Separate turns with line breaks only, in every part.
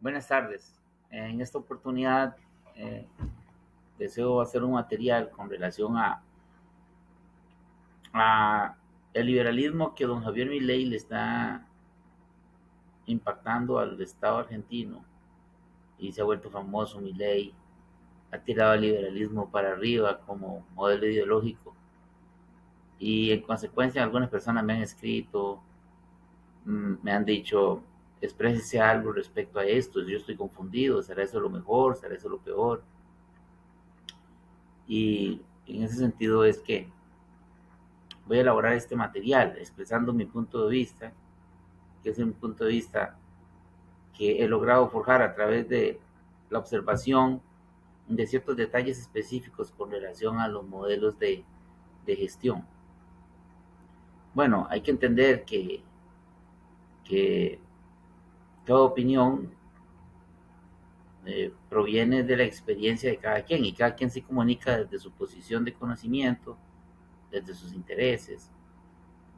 Buenas tardes. En esta oportunidad eh, deseo hacer un material con relación a el liberalismo que don Javier Milei le está impactando al Estado argentino y se ha vuelto famoso. Milei ha tirado el liberalismo para arriba como modelo ideológico y en consecuencia algunas personas me han escrito, me han dicho, exprésese algo respecto a esto, yo estoy confundido, ¿será eso lo mejor? ¿Será eso lo peor? Y en ese sentido es que voy a elaborar este material expresando mi punto de vista, que es un punto de vista que he logrado forjar a través de la observación de ciertos detalles específicos con relación a los modelos de gestión. Bueno, hay que entender que toda opinión proviene de la experiencia de cada quien y cada quien se comunica desde su posición de conocimiento, desde sus intereses,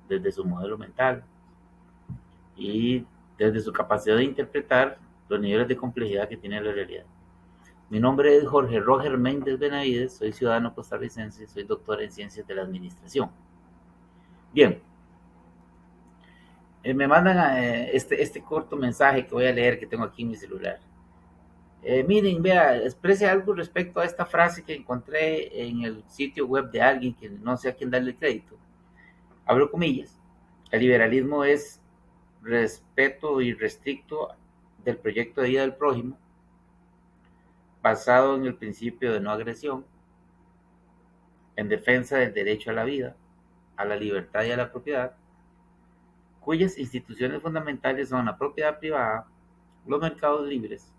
desde su modelo mental y desde su capacidad de interpretar los niveles de complejidad que tiene la realidad. Mi nombre es Jorge Roger Méndez Benavides, soy ciudadano costarricense, soy doctor en ciencias de la administración. Bien, me mandan este corto mensaje que voy a leer que tengo aquí en mi celular. Miren, vea, exprese algo respecto a esta frase que encontré en el sitio web de alguien que no sé a quién darle el crédito. Abro comillas. El liberalismo es respeto irrestricto del proyecto de vida del prójimo, basado en el principio de no agresión, en defensa del derecho a la vida, a la libertad y a la propiedad, cuyas instituciones fundamentales son la propiedad privada, los mercados libres,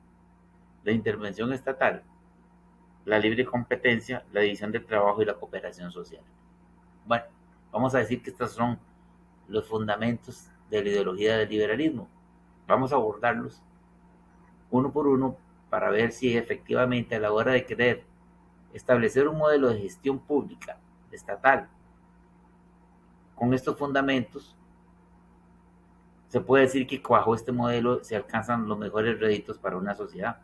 la intervención estatal, la libre competencia, la división del trabajo y la cooperación social. Bueno, vamos a decir que estos son los fundamentos de la ideología del liberalismo. Vamos a abordarlos uno por uno para ver si efectivamente a la hora de querer establecer un modelo de gestión pública estatal con estos fundamentos, se puede decir que bajo este modelo se alcanzan los mejores réditos para una sociedad.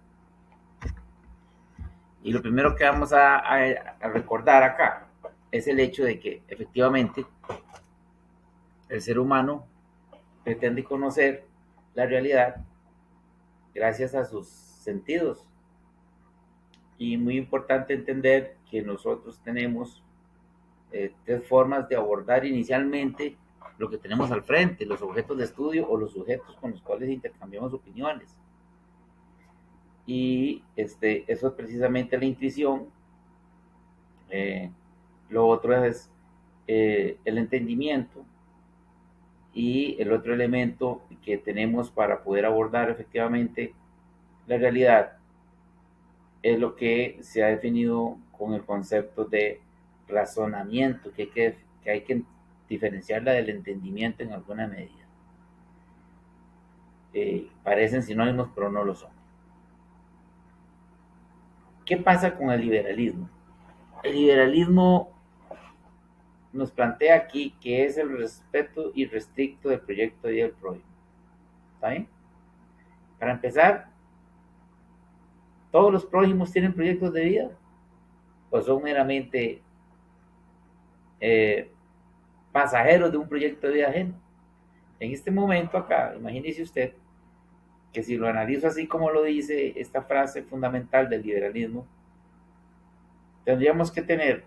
Y lo primero que vamos a recordar acá es el hecho de que efectivamente el ser humano pretende conocer la realidad gracias a sus sentidos. Y muy importante entender que nosotros tenemos tres formas de abordar inicialmente lo que tenemos al frente, los objetos de estudio o los sujetos con los cuales intercambiamos opiniones. Y eso es precisamente la intuición. Eh, lo otro es el entendimiento y el otro elemento que tenemos para poder abordar efectivamente la realidad es lo que se ha definido con el concepto de razonamiento, que hay que diferenciarla del entendimiento en alguna medida. Parecen sinónimos, pero no lo son. ¿Qué pasa con el liberalismo? El liberalismo nos plantea aquí que es el respeto irrestricto del proyecto de vida del prójimo. ¿Está bien? Para empezar, ¿todos los prójimos tienen proyectos de vida? ¿O son meramente eh, pasajeros de un proyecto de vida ajeno? En este momento acá, imagínese usted que si lo analizo así como lo dice esta frase fundamental del liberalismo, tendríamos que tener,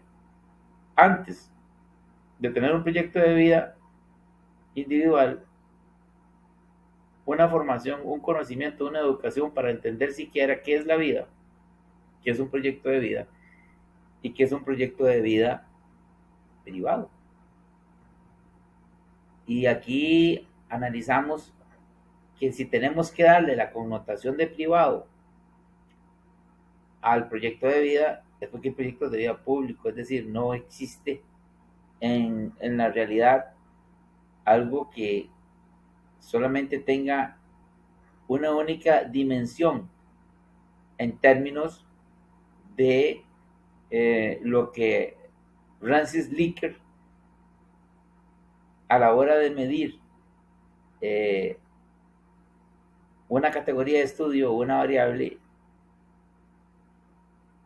antes de tener un proyecto de vida individual, una formación, un conocimiento, una educación para entender siquiera qué es la vida, qué es un proyecto de vida y qué es un proyecto de vida privado. Y aquí analizamos que si tenemos que darle la connotación de privado al proyecto de vida, es porque el proyecto de vida público, es decir, no existe en la realidad algo que solamente tenga una única dimensión en términos de lo que Francis Licker a la hora de medir eh, una categoría de estudio o una variable,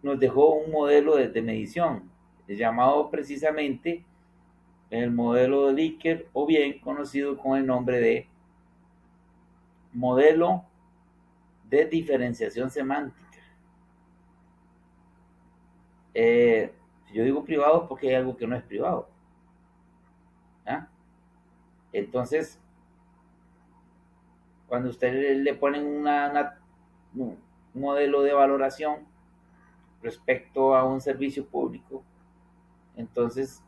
nos dejó un modelo de medición, llamado precisamente el modelo de Likert, o bien conocido con el nombre de modelo de diferenciación semántica. Si yo digo privado es porque hay algo que no es privado. ¿Ah? Entonces, cuando usted le ponen un modelo de valoración respecto a un servicio público, entonces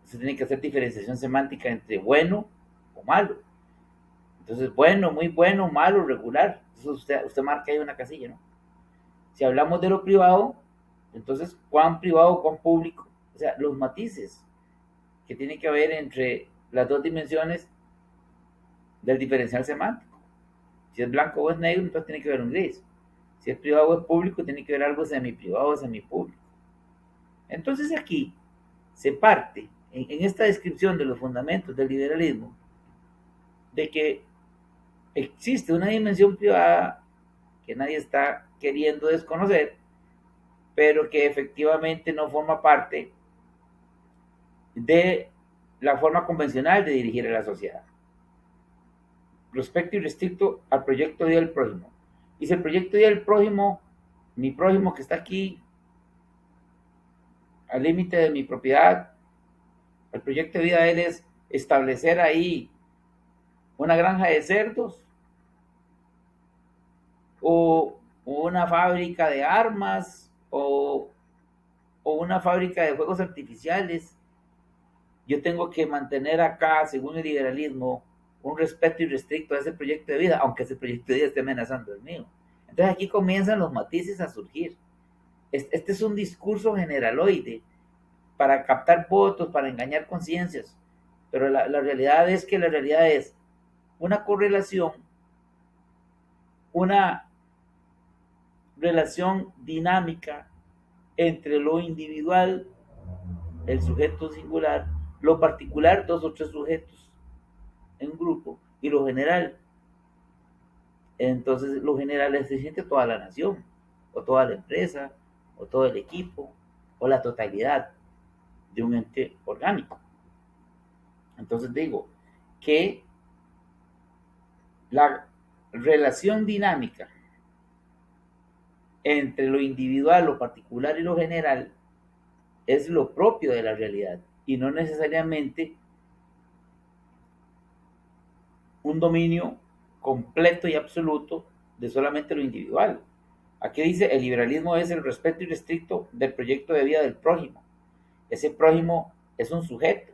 se tiene que hacer diferenciación semántica entre bueno o malo. Entonces, bueno, muy bueno, malo, regular. Entonces usted marca ahí una casilla, ¿no? Si hablamos de lo privado, entonces, ¿cuán privado, cuán público? O sea, los matices que tiene que haber entre las dos dimensiones del diferencial semántico. Si es blanco o es negro, entonces tiene que haber un gris. Si es privado o es público, tiene que haber algo semi-privado o semi-público. Entonces aquí se parte, en esta descripción de los fundamentos del liberalismo, de que existe una dimensión privada que nadie está queriendo desconocer, pero que efectivamente no forma parte de la forma convencional de dirigir a la sociedad. Respecto y restricto al proyecto de vida del prójimo. Dice el proyecto de vida del prójimo, mi prójimo que está aquí, al límite de mi propiedad, el proyecto de vida de él es establecer ahí una granja de cerdos o una fábrica de armas o una fábrica de fuegos artificiales. Yo tengo que mantener acá, según el liberalismo, un respeto irrestricto a ese proyecto de vida, aunque ese proyecto de vida esté amenazando el mío. Entonces aquí comienzan los matices a surgir. Este es un discurso generaloide para captar votos, para engañar conciencias, pero la realidad es que la realidad es una correlación, una relación dinámica entre lo individual, el sujeto singular, lo particular, dos o tres sujetos en un grupo, y lo general. Entonces, lo general es suficiente toda la nación, o toda la empresa, o todo el equipo, o la totalidad de un ente orgánico. Entonces digo que la relación dinámica entre lo individual, lo particular y lo general es lo propio de la realidad y no necesariamente un dominio completo y absoluto de solamente lo individual. Aquí dice, el liberalismo es el respeto irrestricto del proyecto de vida del prójimo. Ese prójimo es un sujeto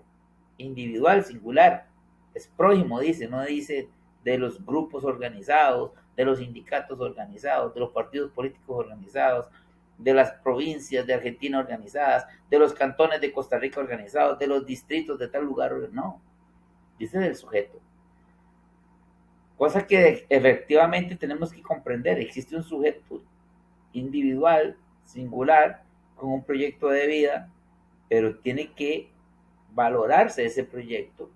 individual, singular. Es prójimo, dice, no dice de los grupos organizados, de los sindicatos organizados, de los partidos políticos organizados, de las provincias de Argentina organizadas, de los cantones de Costa Rica organizados, de los distritos de tal lugar, no. Dice del sujeto. Cosa que efectivamente tenemos que comprender. Existe un sujeto individual, singular, con un proyecto de vida, pero tiene que valorarse ese proyecto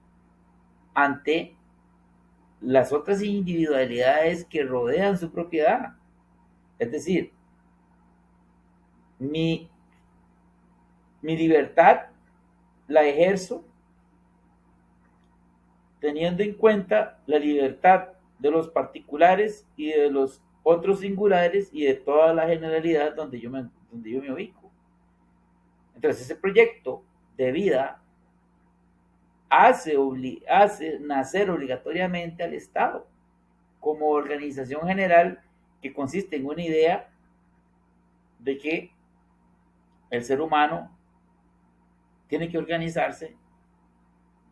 ante las otras individualidades que rodean su propiedad. Es decir, mi libertad la ejerzo teniendo en cuenta la libertad de los particulares y de los otros singulares y de toda la generalidad donde yo me ubico. Entonces ese proyecto de vida hace nacer obligatoriamente al Estado como organización general que consiste en una idea de que el ser humano tiene que organizarse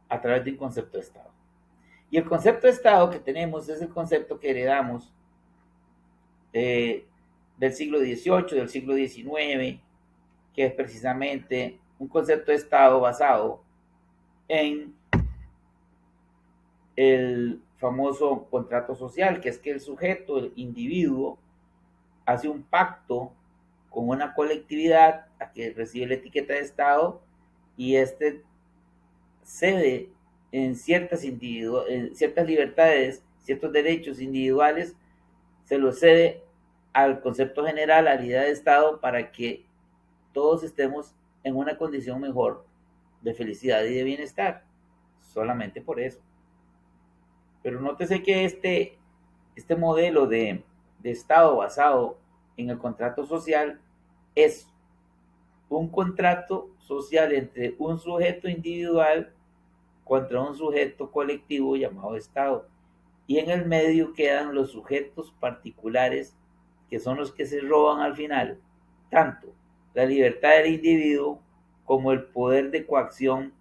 a través de un concepto de Estado. Y el concepto de Estado que tenemos es el concepto que heredamos del siglo XVIII, del siglo XIX, que es precisamente un concepto de Estado basado en el famoso contrato social, que es que el sujeto, el individuo, hace un pacto con una colectividad a que recibe la etiqueta de Estado y este cede en ciertas libertades, ciertos derechos individuales se lo cede al concepto general, a la idea de Estado, para que todos estemos en una condición mejor de felicidad y de bienestar, solamente por eso. Pero nótese que este modelo de Estado basado en el contrato social es un contrato social entre un sujeto individual contra un sujeto colectivo llamado Estado. Y en el medio quedan los sujetos particulares, que son los que se roban al final tanto la libertad del individuo como el poder de coacción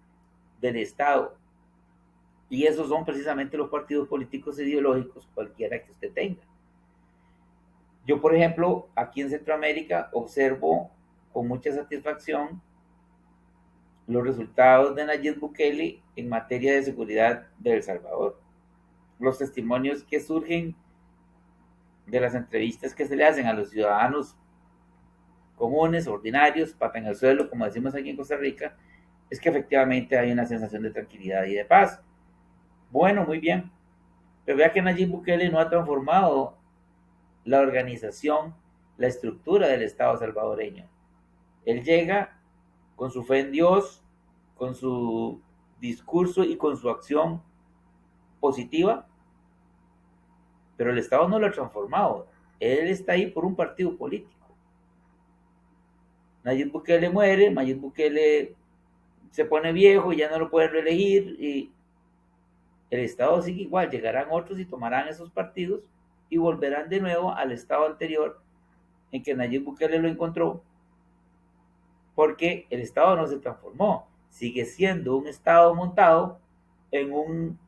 del Estado. Y esos son precisamente los partidos políticos e ideológicos, cualquiera que usted tenga. Yo, por ejemplo, aquí en Centroamérica observo con mucha satisfacción los resultados de Nayib Bukele en materia de seguridad de El Salvador. Los testimonios que surgen de las entrevistas que se le hacen a los ciudadanos comunes, ordinarios, pata en el suelo, como decimos aquí en Costa Rica, es que efectivamente hay una sensación de tranquilidad y de paz. Bueno, muy bien. Pero vea que Nayib Bukele no ha transformado la organización, la estructura del Estado salvadoreño. Él llega con su fe en Dios, con su discurso y con su acción positiva, pero el Estado no lo ha transformado. Él está ahí por un partido político. Nayib Bukele muere, Nayib Bukele se pone viejo y ya no lo pueden reelegir y el Estado sigue igual, llegarán otros y tomarán esos partidos y volverán de nuevo al estado anterior en que Nayib Bukele lo encontró, porque el Estado no se transformó, sigue siendo un Estado montado en un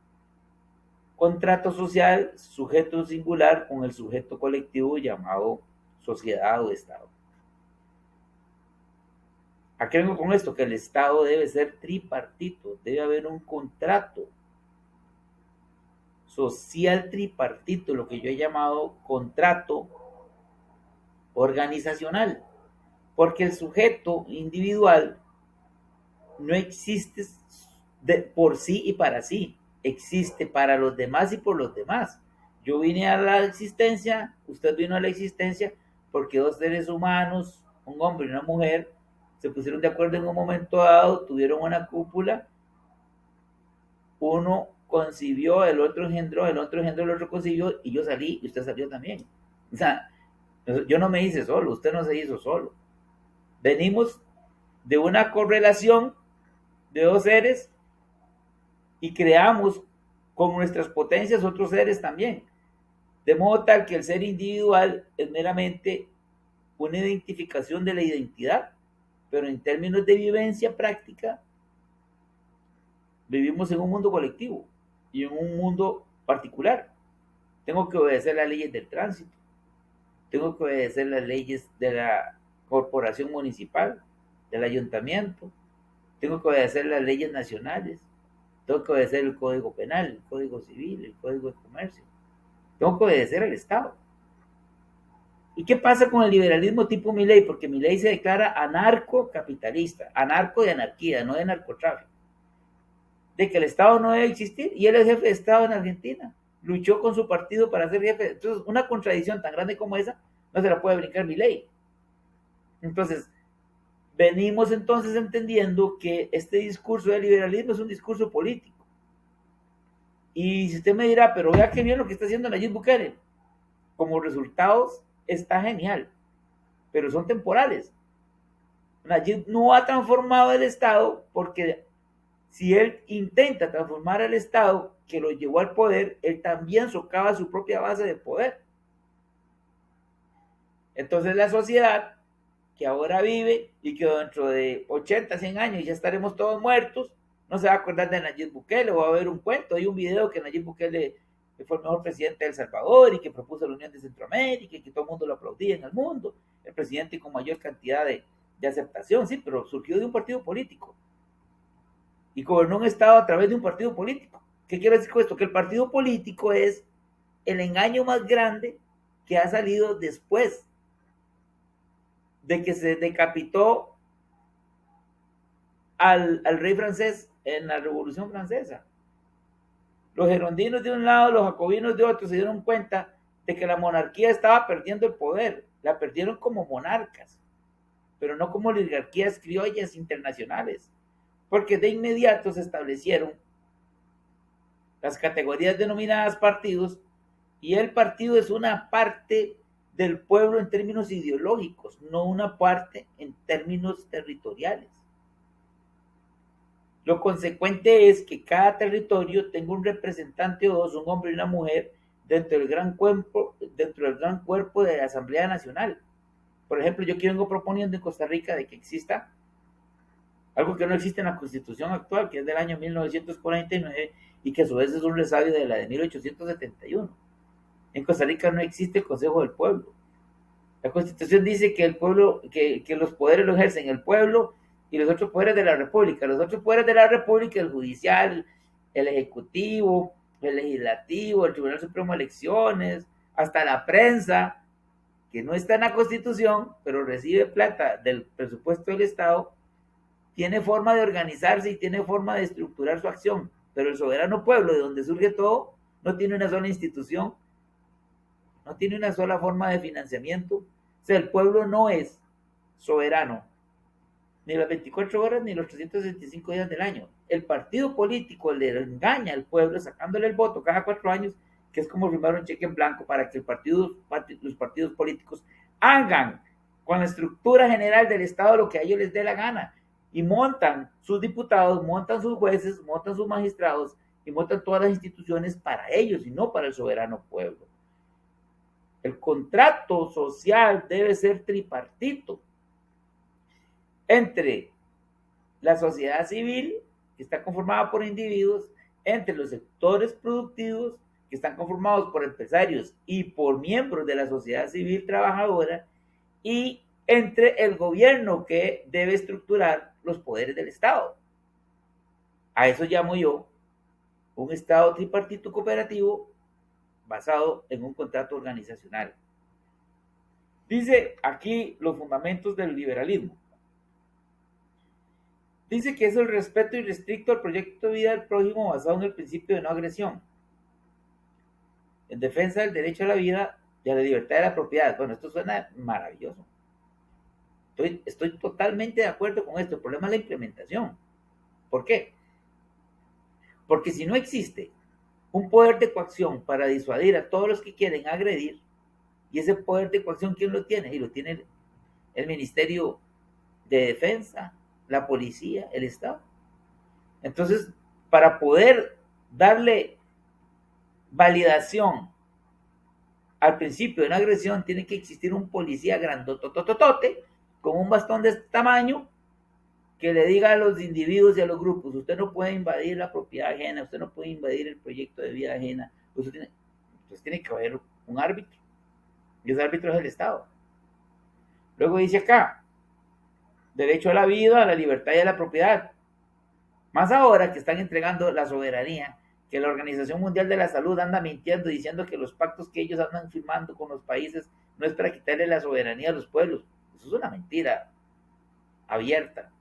contrato social sujeto singular con el sujeto colectivo llamado sociedad o Estado. ¿A qué vengo con esto? Que el Estado debe ser tripartito, debe haber un contrato social tripartito, lo que yo he llamado contrato organizacional, porque el sujeto individual no existe por sí y para sí, existe para los demás y por los demás. Yo vine a la existencia, usted vino a la existencia porque dos seres humanos, un hombre y una mujer, se pusieron de acuerdo en un momento dado, tuvieron una cúpula, uno concibió, el otro engendró, el otro concibió y yo salí y usted salió también. O sea, yo no me hice solo, usted no se hizo solo. Venimos de una correlación de dos seres y creamos con nuestras potencias otros seres también. De modo tal que el ser individual es meramente una identificación de la identidad, pero en términos de vivencia práctica, vivimos en un mundo colectivo y en un mundo particular. Tengo que obedecer las leyes del tránsito, tengo que obedecer las leyes de la corporación municipal, del ayuntamiento, tengo que obedecer las leyes nacionales, tengo que obedecer el Código Penal, el Código Civil, el Código de Comercio, tengo que obedecer al Estado. ¿Y qué pasa con el liberalismo tipo Milei? Porque Milei se declara anarcocapitalista, anarco de anarquía, no de narcotráfico. De que el Estado no debe existir y él es jefe de Estado en Argentina. Luchó con su partido para ser jefe. Entonces, una contradicción tan grande como esa no se la puede brincar Milei. Entonces, venimos entonces entendiendo que este discurso del liberalismo es un discurso político. Y si usted me dirá, pero vea qué bien lo que está haciendo Nayib Bukele, como resultados está genial, pero son temporales. Nayib no ha transformado el Estado porque si él intenta transformar el Estado que lo llevó al poder, él también socava su propia base de poder. Entonces la sociedad que ahora vive y que dentro de 80, 100 años ya estaremos todos muertos, no se va a acordar de Nayib Bukele, o va a ver un cuento, hay un video que Nayib Bukele que fue el mejor presidente de El Salvador y que propuso la Unión de Centroamérica y que todo el mundo lo aplaudía en el mundo, el presidente con mayor cantidad de aceptación, sí, pero surgió de un partido político y gobernó un Estado a través de un partido político. ¿Qué quiero decir con esto? Que el partido político es el engaño más grande que ha salido después de que se decapitó al rey francés en la Revolución Francesa. Los girondinos de un lado, los jacobinos de otro, se dieron cuenta de que la monarquía estaba perdiendo el poder. La perdieron como monarcas, pero no como oligarquías criollas internacionales, porque de inmediato se establecieron las categorías denominadas partidos, y el partido es una parte del pueblo en términos ideológicos, no una parte en términos territoriales. Lo consecuente es que cada territorio tenga un representante o dos, un hombre y una mujer, dentro del gran cuerpo de la Asamblea Nacional. Por ejemplo, yo aquí vengo proponiendo en Costa Rica de que exista algo que no existe en la Constitución actual, que es del año 1949 y que a su vez es un resabio de la de 1871. En Costa Rica no existe el Consejo del Pueblo. La Constitución dice que el pueblo, que los poderes lo ejercen el pueblo y los otros poderes de la República. Los otros poderes de la República, el judicial, el ejecutivo, el legislativo, el Tribunal Supremo de Elecciones, hasta la prensa, que no está en la Constitución, pero recibe plata del presupuesto del Estado, tiene forma de organizarse y tiene forma de estructurar su acción. Pero el soberano pueblo, de donde surge todo, no tiene una sola institución, no tiene una sola forma de financiamiento. O sea, el pueblo no es soberano ni las 24 horas ni los 365 días del año. El partido político le engaña al pueblo sacándole el voto cada 4 años, que es como firmar un cheque en blanco para que los partidos políticos hagan con la estructura general del Estado lo que a ellos les dé la gana. Y montan sus diputados, montan sus jueces, montan sus magistrados y montan todas las instituciones para ellos y no para el soberano pueblo. El contrato social debe ser tripartito entre la sociedad civil, que está conformada por individuos, entre los sectores productivos, que están conformados por empresarios y por miembros de la sociedad civil trabajadora, y entre el gobierno, que debe estructurar los poderes del Estado. A eso llamo yo un Estado tripartito cooperativo basado en un contrato organizacional. Dice aquí los fundamentos del liberalismo. Dice que es el respeto irrestricto al proyecto de vida del prójimo basado en el principio de no agresión, en defensa del derecho a la vida y a la libertad de la propiedad. Bueno, esto suena maravilloso. Estoy totalmente de acuerdo con esto. El problema es la implementación. ¿Por qué? Porque si no existe un poder de coacción para disuadir a todos los que quieren agredir, y ese poder de coacción, ¿quién lo tiene? Y lo tiene el Ministerio de Defensa, la policía, el Estado. Entonces, para poder darle validación al principio de una agresión, tiene que existir un policía grandotototote con un bastón de este tamaño que le diga a los individuos y a los grupos: usted no puede invadir la propiedad ajena, usted no puede invadir el proyecto de vida ajena. Entonces tiene que haber un árbitro, y ese árbitro es el Estado. Luego dice acá: derecho a la vida, a la libertad y a la propiedad. Más ahora que están entregando la soberanía, que la Organización Mundial de la Salud anda mintiendo, diciendo que los pactos que ellos andan firmando con los países no es para quitarle la soberanía a los pueblos. Eso es una mentira abierta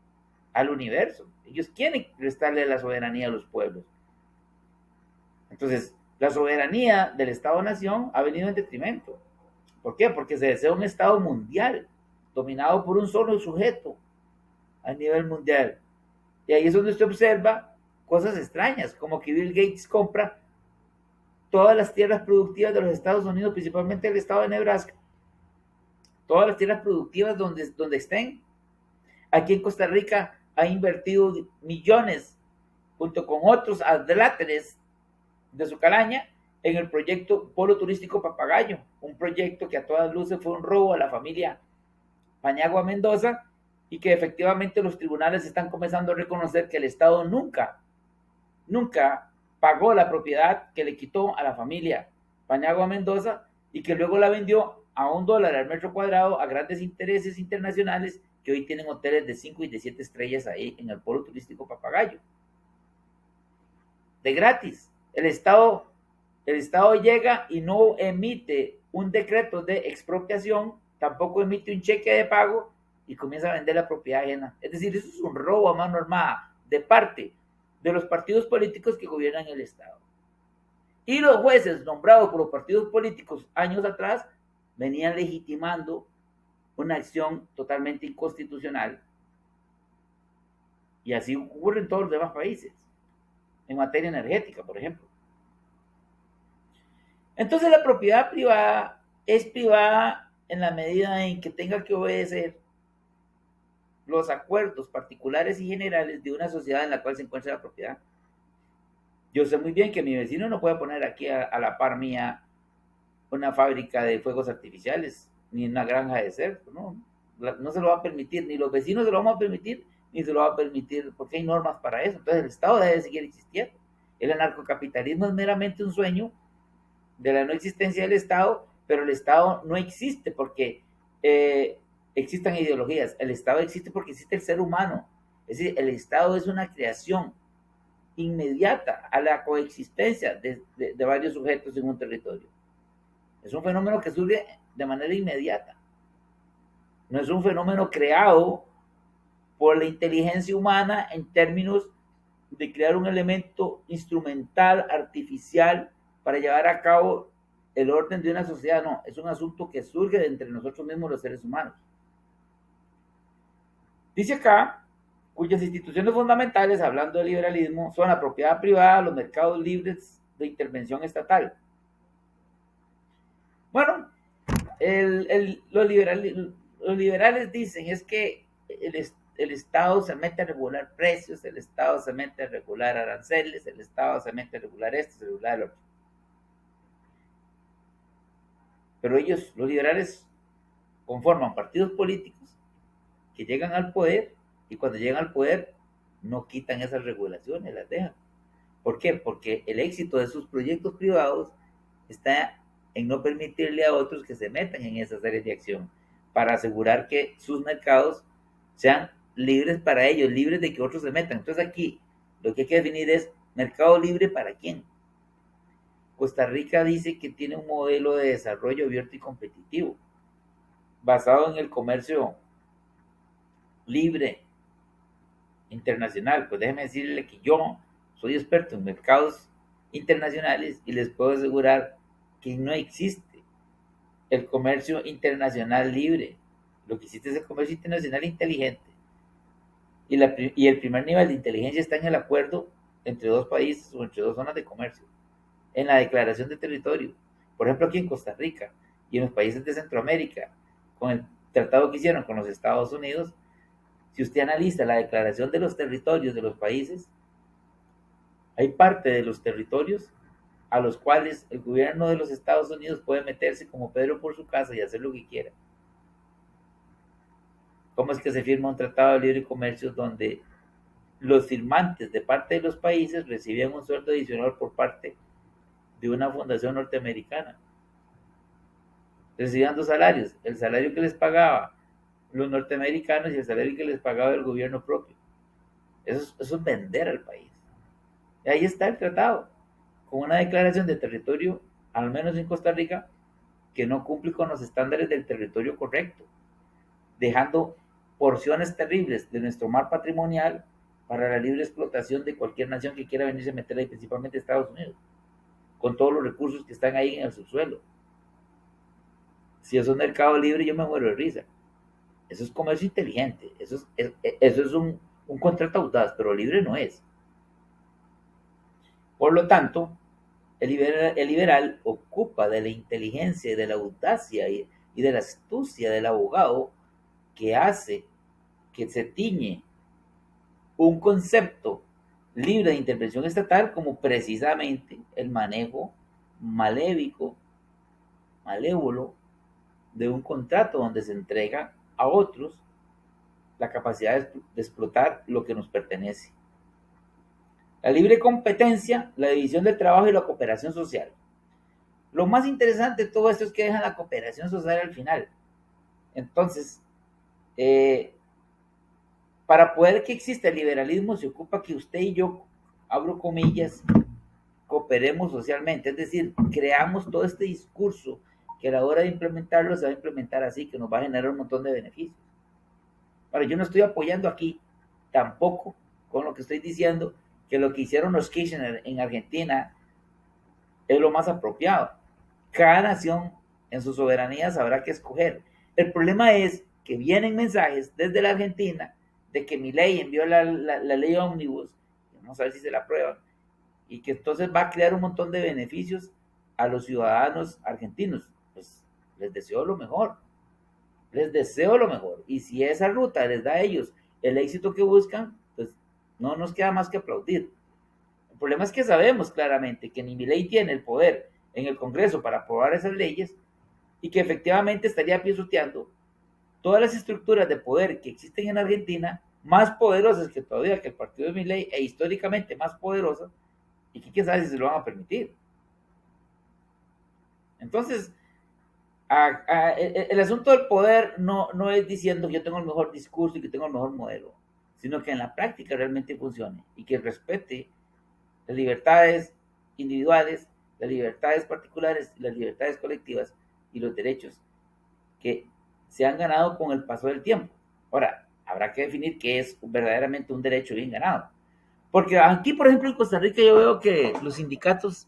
al universo. Ellos quieren restarle la soberanía a los pueblos. Entonces, la soberanía del Estado-Nación ha venido en detrimento. ¿Por qué? Porque se desea un Estado mundial, dominado por un solo sujeto a nivel mundial. Y ahí es donde usted observa cosas extrañas, como que Bill Gates compra todas las tierras productivas de los Estados Unidos, principalmente el estado de Nebraska, todas las tierras productivas donde estén. Aquí en Costa Rica ha invertido millones, junto con otros adláteres de su calaña, en el proyecto Polo Turístico Papagayo, un proyecto que a todas luces fue un robo a la familia Paniagua Mendoza, y que efectivamente los tribunales están comenzando a reconocer que el Estado nunca pagó la propiedad que le quitó a la familia Paniagua Mendoza, y que luego la vendió a $1 al metro cuadrado a grandes intereses internacionales, que hoy tienen hoteles de 5 y de 7 estrellas ahí en el Polo Turístico Papagayo. De gratis. El Estado llega y no emite un decreto de expropiación, tampoco emite un cheque de pago, y comienza a vender la propiedad ajena. Es decir, eso es un robo a mano armada de parte de los partidos políticos que gobiernan el Estado. Y los jueces nombrados por los partidos políticos años atrás venían legitimando una acción totalmente inconstitucional. Y así ocurre en todos los demás países, en materia energética, por ejemplo. Entonces la propiedad privada es privada en la medida en que tenga que obedecer los acuerdos particulares y generales de una sociedad en la cual se encuentra la propiedad. Yo sé muy bien que mi vecino no puede poner aquí a la par mía una fábrica de fuegos artificiales, ni una granja de cerdos, ¿no? No se lo va a permitir, ni los vecinos se lo vamos a permitir, ni se lo va a permitir, porque hay normas para eso. Entonces el Estado debe seguir existiendo. El anarcocapitalismo es meramente un sueño de la no existencia del Estado, pero el Estado no existe porque existan ideologías. El Estado existe porque existe el ser humano. Es decir, el Estado es una creación inmediata a la coexistencia de varios sujetos en un territorio. Es un fenómeno que surge de manera inmediata. No es un fenómeno creado por la inteligencia humana en términos de crear un elemento instrumental, artificial, para llevar a cabo el orden de una sociedad. No, es un asunto que surge de entre nosotros mismos los seres humanos. Dice acá, cuyas instituciones fundamentales, hablando de liberalismo, son la propiedad privada, los mercados libres de intervención estatal. Bueno, los liberales dicen es que el Estado se mete a regular precios, el Estado se mete a regular aranceles, el Estado se mete a regular esto, a regular lo otro. Pero ellos, los liberales, conforman partidos políticos que llegan al poder y cuando llegan al poder no quitan esas regulaciones, las dejan. ¿Por qué? Porque el éxito de sus proyectos privados está en no permitirle a otros que se metan en esas áreas de acción para asegurar que sus mercados sean libres para ellos, libres de que otros se metan. Entonces aquí lo que hay que definir es mercado libre para quién. Costa Rica dice que tiene un modelo de desarrollo abierto y competitivo basado en el comercio libre internacional. Pues déjeme decirle que yo soy experto en mercados internacionales y les puedo asegurar que no existe el comercio internacional libre. Lo que existe es el comercio internacional inteligente. Y el primer nivel de inteligencia está en el acuerdo entre dos países o entre dos zonas de comercio, en la declaración de territorio. Por ejemplo, aquí en Costa Rica y en los países de Centroamérica, con el tratado que hicieron con los Estados Unidos, si usted analiza la declaración de los territorios de los países, hay parte de los territorios a los cuales el gobierno de los Estados Unidos puede meterse como Pedro por su casa y hacer lo que quiera. ¿Cómo es que se firma un tratado de libre comercio donde los firmantes de parte de los países recibían un sueldo adicional por parte de una fundación norteamericana? Recibían dos salarios, el salario que les pagaba los norteamericanos y el salario que les pagaba el gobierno propio. Eso es vender al país. Y ahí está el tratado, con una declaración de territorio, al menos en Costa Rica, que no cumple con los estándares del territorio correcto, dejando porciones terribles de nuestro mar patrimonial para la libre explotación de cualquier nación que quiera venirse a meter ahí, principalmente Estados Unidos, con todos los recursos que están ahí en el subsuelo. Si eso es mercado libre, yo me muero de risa. Eso es comercio inteligente, eso es un contrato audaz, pero libre no es. Por lo tanto, el liberal ocupa de la inteligencia y de la audacia y de la astucia del abogado que hace que se tiñe un concepto libre de intervención estatal como precisamente el manejo malévico, malévolo de un contrato donde se entrega a otros la capacidad de explotar lo que nos pertenece. La libre competencia, la división del trabajo y la cooperación social. Lo más interesante de todo esto es que dejan la cooperación social al final. Entonces, para poder que exista el liberalismo se ocupa que usted y yo, abro comillas, cooperemos socialmente, es decir, creamos todo este discurso que a la hora de implementarlo se va a implementar así, que nos va a generar un montón de beneficios. Ahora, yo no estoy apoyando aquí tampoco con lo que estoy diciendo que lo que hicieron los Kirchner en Argentina es lo más apropiado. Cada nación en su soberanía sabrá qué escoger. El problema es que vienen mensajes desde la Argentina de que Milei envió la ley ómnibus, vamos a ver si se la aprueban, y que entonces va a crear un montón de beneficios a los ciudadanos argentinos. Pues les deseo lo mejor, les deseo lo mejor. Y si esa ruta les da a ellos el éxito que buscan, pues no nos queda más que aplaudir. El problema es que sabemos claramente que ni Milei tiene el poder en el Congreso para aprobar esas leyes y que efectivamente estaría pisoteando todas las estructuras de poder que existen en Argentina, más poderosas que todavía que el partido de Milei e históricamente más poderosas, y que quién sabe si se lo van a permitir. Entonces, el asunto del poder no es diciendo que yo tengo el mejor discurso y que tengo el mejor modelo, sino que en la práctica realmente funcione y que respete las libertades individuales, las libertades particulares, las libertades colectivas y los derechos que se han ganado con el paso del tiempo. Ahora, habrá que definir qué es verdaderamente un derecho bien ganado. Porque aquí, por ejemplo, en Costa Rica yo veo que los sindicatos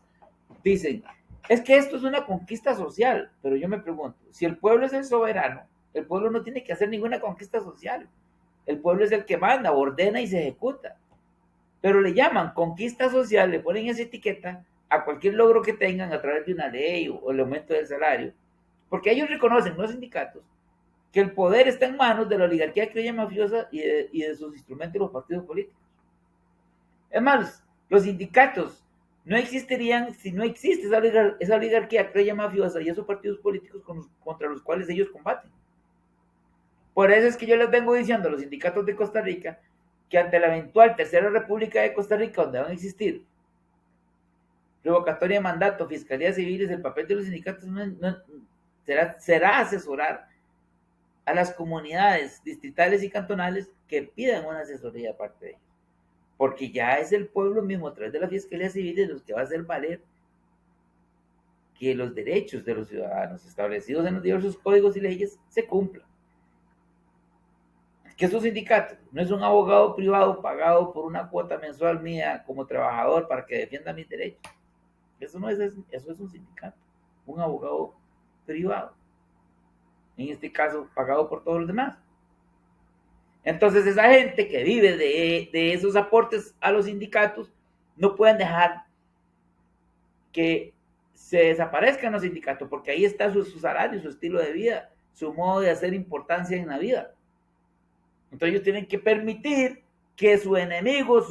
dicen, es que esto es una conquista social, pero yo me pregunto, si el pueblo es el soberano, el pueblo no tiene que hacer ninguna conquista social. El pueblo es el que manda, ordena y se ejecuta. Pero le llaman conquista social, le ponen esa etiqueta a cualquier logro que tengan a través de una ley o el aumento del salario, porque ellos reconocen, los sindicatos, que el poder está en manos de la oligarquía criolla mafiosa y de sus instrumentos, los partidos políticos. Es más, los sindicatos no existirían si no existe esa oligarquía criolla mafiosa y esos partidos políticos contra los cuales ellos combaten. Por eso es que yo les vengo diciendo a los sindicatos de Costa Rica que ante la eventual Tercera República de Costa Rica, donde van a existir revocatoria de mandato, fiscalías civiles, el papel de los sindicatos será asesorar a las comunidades distritales y cantonales que pidan una asesoría aparte de ellos. Porque ya es el pueblo mismo, a través de la Fiscalía Civil, los que va a hacer valer que los derechos de los ciudadanos establecidos en los diversos códigos y leyes se cumplan. Que es un sindicato, no es un abogado privado pagado por una cuota mensual mía como trabajador para que defienda mis derechos. Eso no es eso, eso es un sindicato, un abogado privado, en este caso pagado por todos los demás. Entonces esa gente que vive de esos aportes a los sindicatos no pueden dejar que se desaparezcan los sindicatos, porque ahí está su salario, su estilo de vida, su modo de hacer importancia en la vida. Entonces ellos tienen que permitir que su enemigo,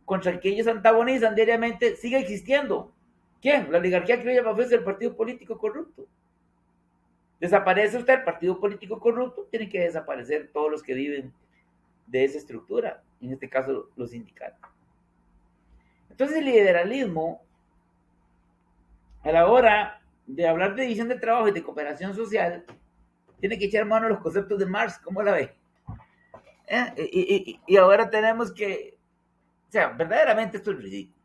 contra el que ellos antagonizan diariamente, siga existiendo. ¿Quién? La oligarquía criolla mafiosa, el partido político corrupto. Desaparece usted el partido político corrupto, tienen que desaparecer todos los que viven de esa estructura, en este caso los sindicatos. Entonces el liberalismo, a la hora de hablar de división de trabajo y de cooperación social, tiene que echar mano a los conceptos de Marx, ¿cómo la ve? Y ahora tenemos que, o sea, verdaderamente esto es ridículo.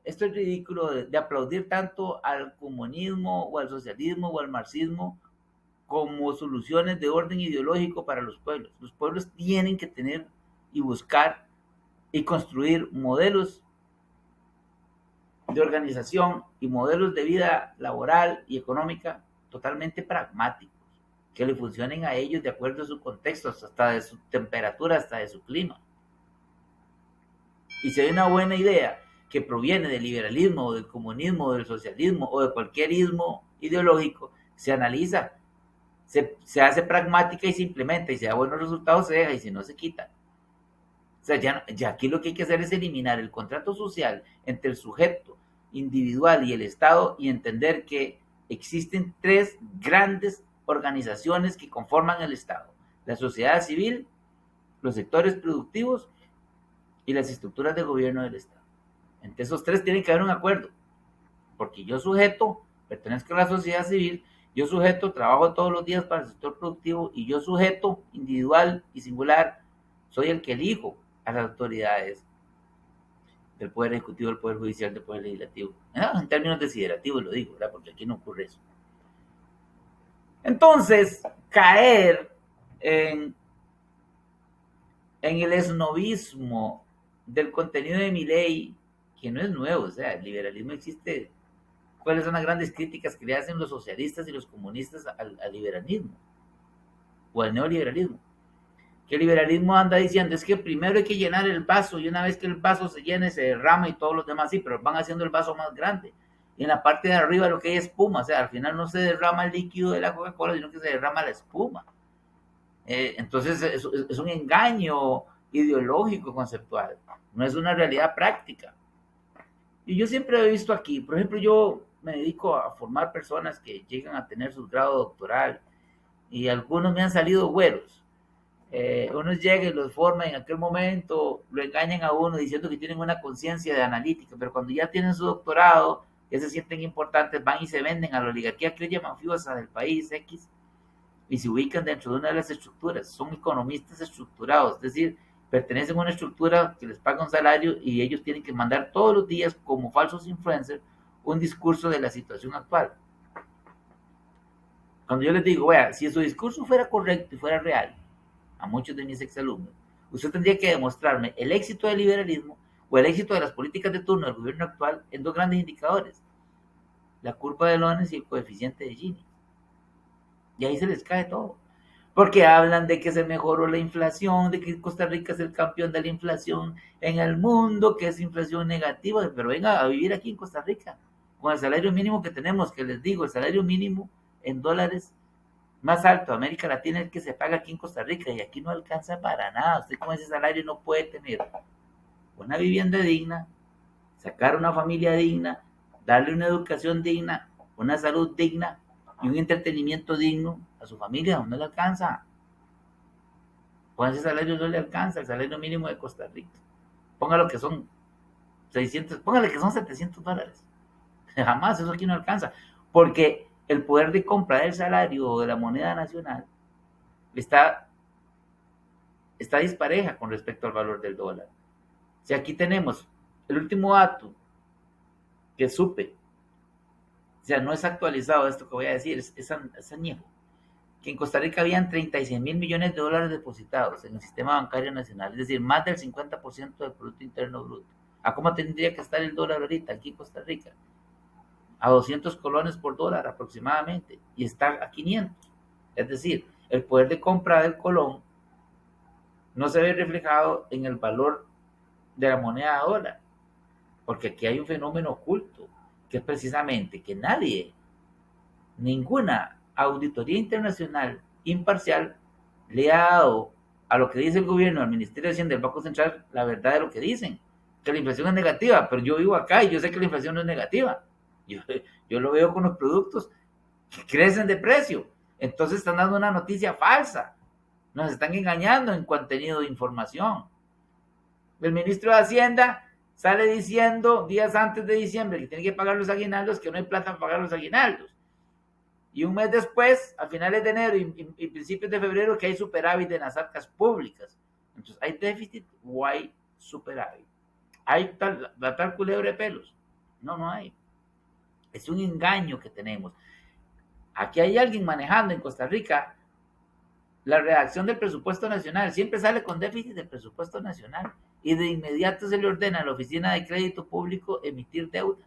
Esto es ridículo de aplaudir tanto al comunismo o al socialismo o al marxismo como soluciones de orden ideológico para los pueblos. Los pueblos tienen que tener y buscar y construir modelos de organización y modelos de vida laboral y económica totalmente pragmáticos, que le funcionen a ellos de acuerdo a su contexto, hasta de su temperatura, hasta de su clima. Y si hay una buena idea que proviene del liberalismo, o del comunismo, o del socialismo, o de cualquier ismo ideológico, se analiza, se hace pragmática y se implementa, y si da buenos resultados se deja, y si no se quita. O sea, ya aquí lo que hay que hacer es eliminar el contrato social entre el sujeto individual y el Estado y entender que existen tres grandes organizaciones que conforman el Estado: la sociedad civil, los sectores productivos y las estructuras de gobierno del Estado. Entre esos tres tiene que haber un acuerdo, porque yo sujeto pertenezco a la sociedad civil, yo sujeto trabajo todos los días para el sector productivo y yo sujeto individual y singular soy el que elijo a las autoridades del Poder Ejecutivo, del Poder Judicial, del Poder Legislativo. En términos desiderativos lo digo, ¿verdad? Porque aquí no ocurre eso. Entonces, caer en el esnovismo del contenido de mi ley, que no es nuevo, o sea, el liberalismo existe. ¿Cuáles son las grandes críticas que le hacen los socialistas y los comunistas al liberalismo o al neoliberalismo? Que el liberalismo anda diciendo es que primero hay que llenar el vaso y una vez que el vaso se llene se derrama y todos los demás sí, pero van haciendo el vaso más grande. Y en la parte de arriba lo que hay es espuma, o sea, al final no se derrama el líquido de la Coca-Cola, sino que se derrama la espuma. Entonces es un engaño ideológico conceptual, no es una realidad práctica. Y yo siempre he visto aquí, por ejemplo, yo me dedico a formar personas que llegan a tener su grado doctoral y algunos me han salido güeros. Unos llegan y los forman en aquel momento, lo engañan a uno diciendo que tienen una conciencia de analítica, pero cuando ya tienen su doctorado, ya se sienten importantes, van y se venden a la oligarquía criolla mafiosa del país X y se ubican dentro de una de las estructuras. Son economistas estructurados, es decir, pertenecen a una estructura que les paga un salario y ellos tienen que mandar todos los días como falsos influencers un discurso de la situación actual. Cuando yo les digo, vea, si su discurso fuera correcto y fuera real, a muchos de mis exalumnos, usted tendría que demostrarme el éxito del liberalismo o el éxito de las políticas de turno del gobierno actual en dos grandes indicadores, la curva de Lorenz y el coeficiente de Gini. Y ahí se les cae todo. Porque hablan de que se mejoró la inflación, de que Costa Rica es el campeón de la inflación en el mundo, que es inflación negativa, pero venga a vivir aquí en Costa Rica, con el salario mínimo que tenemos, que les digo, el salario mínimo en dólares más alto de América Latina es el que se paga aquí en Costa Rica y aquí no alcanza para nada. Usted con ese salario no puede tener una vivienda digna, sacar una familia digna, darle una educación digna, una salud digna y un entretenimiento digno a su familia, no le alcanza. Con ese salario no le alcanza el salario mínimo de Costa Rica. Póngalo que son 600, póngale que son $700. Jamás, eso aquí no alcanza. Porque el poder de compra del salario o de la moneda nacional está dispareja con respecto al valor del dólar. Si aquí tenemos el último dato que supe, o sea, no es actualizado esto que voy a decir, es añejo, que en Costa Rica habían 36 mil millones de dólares depositados en el sistema bancario nacional, es decir, más del 50% del Producto Interno Bruto. ¿A cómo tendría que estar el dólar ahorita aquí en Costa Rica? A 200 colones por dólar aproximadamente, y está a 500. Es decir, el poder de compra del colón no se ve reflejado en el valor de la moneda dólar, porque aquí hay un fenómeno oculto, que es precisamente que nadie, ninguna auditoría internacional imparcial le ha dado a lo que dice el gobierno, al Ministerio de Hacienda, del Banco Central, la verdad de lo que dicen, que la inflación es negativa, pero yo vivo acá y yo sé que la inflación no es negativa. Yo lo veo con los productos que crecen de precio. Entonces están dando una noticia falsa. Nos están engañando en contenido de información. El ministro de Hacienda sale diciendo días antes de diciembre que tiene que pagar los aguinaldos, que no hay plata para pagar los aguinaldos. Y un mes después, a finales de enero y principios de febrero, que hay superávit en las arcas públicas. Entonces, ¿hay déficit o hay superávit? ¿Hay la tal culebra de pelos? No, no hay. Es un engaño que tenemos. Aquí hay alguien manejando en Costa Rica la redacción del presupuesto nacional. Siempre sale con déficit del presupuesto nacional. Y de inmediato se le ordena a la Oficina de Crédito Público emitir deuda.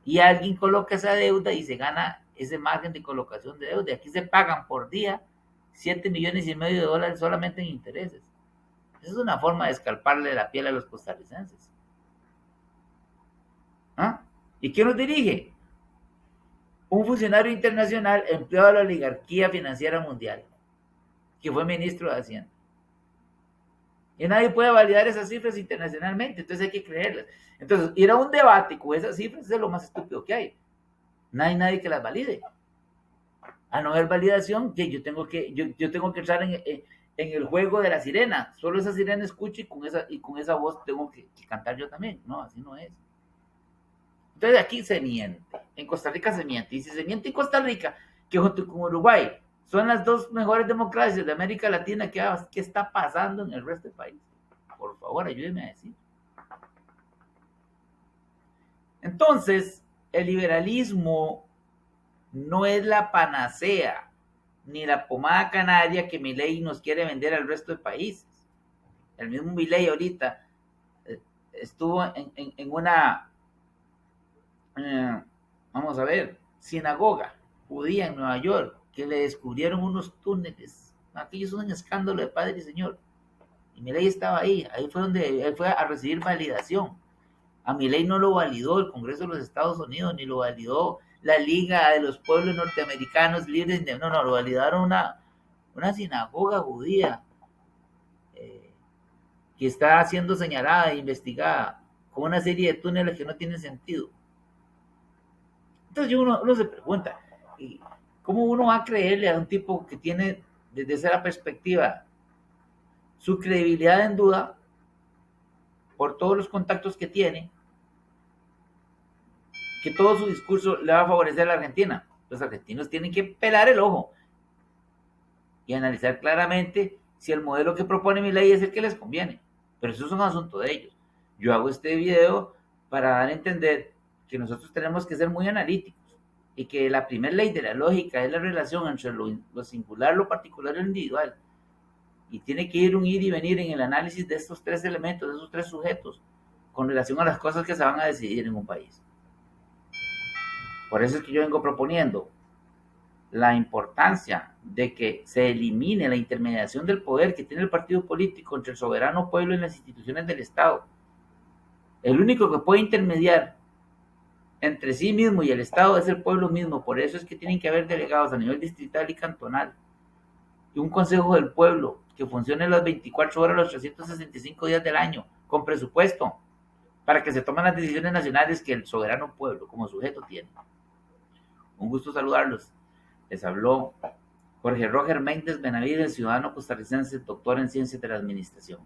Y alguien coloca esa deuda y se gana ese margen de colocación de deuda. Aquí se pagan por día 7,5 millones de dólares solamente en intereses. Esa es una forma de escalparle la piel a los costarricenses. ¿Ah? ¿Y quién nos dirige? Un funcionario internacional empleado de la oligarquía financiera mundial, que fue ministro de Hacienda. Y nadie puede validar esas cifras internacionalmente, entonces hay que creerlas. Entonces, ir a un debate con esas cifras es lo más estúpido que hay. No hay nadie que las valide. A no haber validación, que yo tengo que entrar en el juego de la sirena. Solo esa sirena escucho y con esa voz tengo que cantar yo también. No, así no es. Entonces aquí se miente. En Costa Rica se miente. Y si se miente en Costa Rica, que junto con Uruguay son las dos mejores democracias de América Latina, ¿qué está pasando en el resto del país? Por favor, ayúdenme a decir. Entonces, el liberalismo no es la panacea ni la pomada canaria que Milei nos quiere vender al resto de países. El mismo Milei ahorita estuvo en una, vamos a ver, sinagoga judía en Nueva York, que le descubrieron unos túneles. Aquello es un escándalo de Padre y Señor. Y Milei estaba ahí, ahí fue donde él fue a recibir validación. A Milei no lo validó el Congreso de los Estados Unidos, ni lo validó la Liga de los Pueblos Norteamericanos Libres, no, no, lo validaron una sinagoga judía que está siendo señalada e investigada con una serie de túneles que no tienen sentido. Entonces uno se pregunta, ¿cómo uno va a creerle a un tipo que tiene desde esa perspectiva su credibilidad en duda por todos los contactos que tiene, que todo su discurso le va a favorecer a la Argentina? Los argentinos tienen que pelar el ojo y analizar claramente si el modelo que propone mi ley es el que les conviene. Pero eso es un asunto de ellos. Yo hago este video para dar a entender que nosotros tenemos que ser muy analíticos y que la primera ley de la lógica es la relación entre lo singular, lo particular y lo individual. Y tiene que ir un ir y venir en el análisis de estos tres elementos, de esos tres sujetos, con relación a las cosas que se van a decidir en un país. Por eso es que yo vengo proponiendo la importancia de que se elimine la intermediación del poder que tiene el partido político entre el soberano pueblo y las instituciones del Estado. El único que puede intermediar entre sí mismo y el Estado es el pueblo mismo. Por eso es que tienen que haber delegados a nivel distrital y cantonal y un consejo del pueblo que funcione las 24 horas, los 365 días del año, con presupuesto, para que se tomen las decisiones nacionales que el soberano pueblo como sujeto tiene. Un gusto saludarlos. Les habló Jorge Roger Méndez Benavides, ciudadano costarricense, doctor en Ciencias de la Administración.